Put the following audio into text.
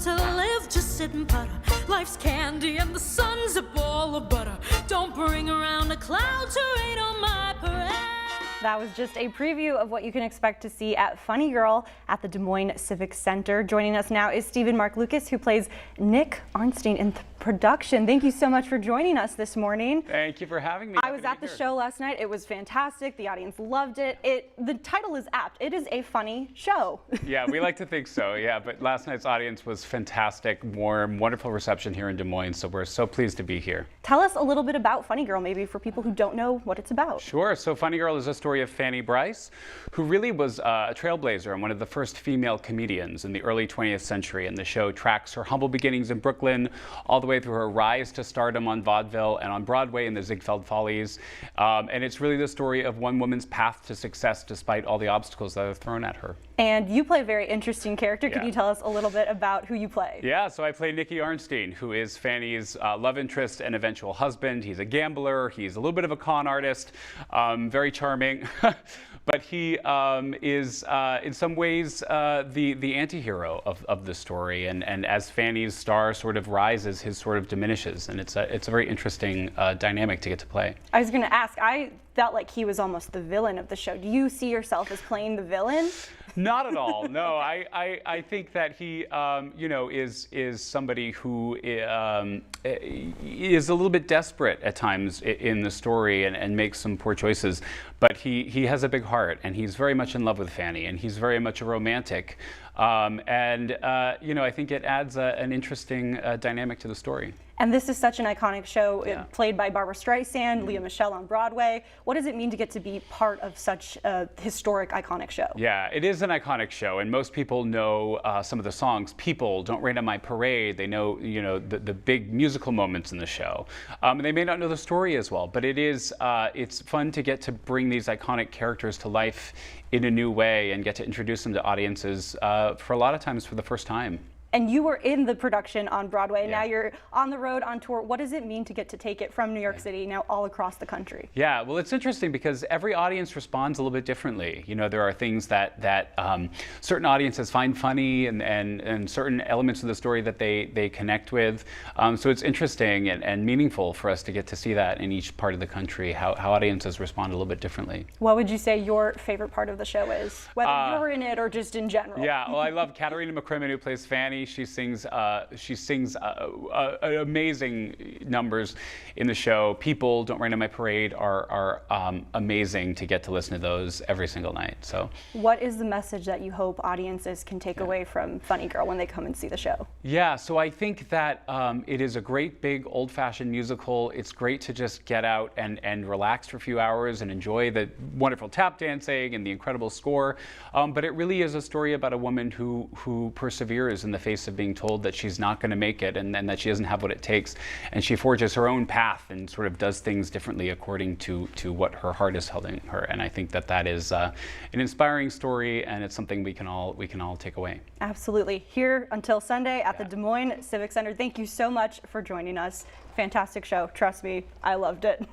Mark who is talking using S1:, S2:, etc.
S1: to live, just sit and putter. Life's candy and the sun's a ball of butter. Don't bring around a cloud to rain on my parade.
S2: That was just a preview of what you can expect to see at Funny Girl at the Des Moines Civic Center. Joining us now is Stephen Mark Lucas, who plays Nick Arnstein in the production. Thank you so much for joining us this morning.
S3: Thank you for having me.
S2: I was at the show last night. It was fantastic. The audience loved it. The title is apt. It is a funny show.
S3: Yeah, we like to think so, yeah. But last night's audience was fantastic, warm, wonderful reception here in Des Moines, so we're so pleased to be here.
S2: Tell us a little bit about Funny Girl, maybe for people who don't know what it's about.
S3: Sure. So Funny Girl is a story of Fanny Brice, who really was a trailblazer and one of the first female comedians in the early 20th century. And the show tracks her humble beginnings in Brooklyn all the way through her rise to stardom on Vaudeville and on Broadway in the Ziegfeld Follies. And it's really the story of one woman's path to success despite all the obstacles that are thrown at her.
S2: And you play a very interesting character.
S3: Yeah.
S2: Can you tell us a little bit about who you play?
S3: Yeah, so I play Nicky Arnstein, who is Fanny's love interest and eventual husband. He's a gambler. He's a little bit of a con artist, very charming. But he is, in some ways, the anti-hero of the story. And as Fanny's star sort of rises, his sort of diminishes. And it's a very interesting dynamic to get to play.
S2: I was going to ask, I felt like he was almost the villain of the show. Do you see yourself as playing the villain?
S3: Not at all. No, I think that he, you know, is somebody who is a little bit desperate at times in the story and makes some poor choices. But he has a big heart, and he's very much in love with Fanny, and he's very much a romantic. You know, I think it adds an interesting dynamic to the story.
S2: And this is such an iconic show,
S3: Yeah.
S2: played by Barbara Streisand, Leah Michele on Broadway. What does it mean to get to be part of such a historic, iconic show?
S3: Yeah, it is an iconic show, and most people know some of the songs. People, Don't Rain on My Parade. They know, you know, the big musical moments in the show. And they may not know the story as well, but it's fun to get to bring these iconic characters to life in a new way and get to introduce them to audiences for a lot of times for the first time.
S2: And you were in the production on Broadway, and
S3: Yeah.
S2: now you're on the road on tour. What does it mean to get to take it from New York City now all across the country?
S3: Yeah, well, it's interesting because every audience responds a little bit differently. You know, there are things that certain audiences find funny and certain elements of the story that they connect with. So it's interesting and meaningful for us to get to see that in each part of the country, how audiences respond a little bit differently.
S2: What would you say your favorite part of the show is, whether you're in it or just in general?
S3: Yeah, well, I love Katarina McCrimmon, who plays Fanny. She sings amazing numbers in the show. People, Don't Rain on My Parade are amazing to get to listen to those every single night. So,
S2: what is the message that you hope audiences can take away from Funny Girl when they come and see the show?
S3: Yeah, so I think that it is a great big old-fashioned musical. It's great to just get out and relax for a few hours and enjoy the wonderful tap dancing and the incredible score. But it really is a story about a woman who perseveres in the face of being told that she's not going to make it and that she doesn't have what it takes. And she forges her own path and sort of does things differently according to what her heart is telling her. And I think that is an inspiring story, and it's something we can all take away.
S2: Absolutely. Here until Sunday at the Des Moines Civic Center. Thank you so much for joining us. Fantastic show. Trust me, I loved it.